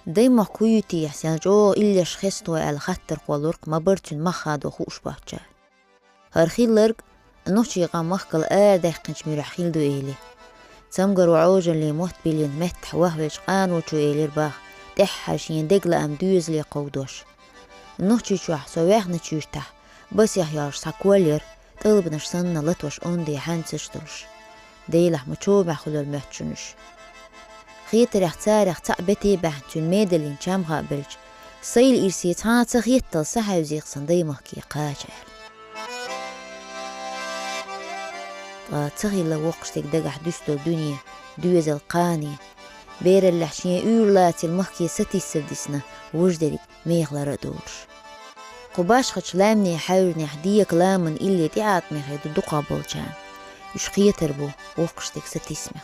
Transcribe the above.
دايما كويتي يحسن جو إليش خستو على خطر قولورق ما برتن ما خادو خوش باتشا هرخيل لرق نوشي غام مخكل دايقنش ميرحيل دو إيلي تمقر وعوجن اللي موت بلين متح وهوش قان وچو إيلير باخ دحشين دقل أم دوز لي قودوش نوشي شوح سواح نتشوشتح بس يحيار ساكولير طلب نشسن لطوش أندي حانسشتوش ديلح مچو بخلو المحتشنش خيتر اختاريخ تعبتي بحتون ميدلين شام غابلج سيل إرسي تانتخ يتل سحو زيق صندي مخكي قاشر تغي لوقشتك دقح دوستو الدنيا دوز القاني بير اللحشية أولاتي المخكي ستي سردسنا وجدرك ميغلا ردورش قباش خدش لامني حاورني حدية كلامن إلي تعات ميخي دقا بولجان يشقية تربو وقشتك ستي سمخ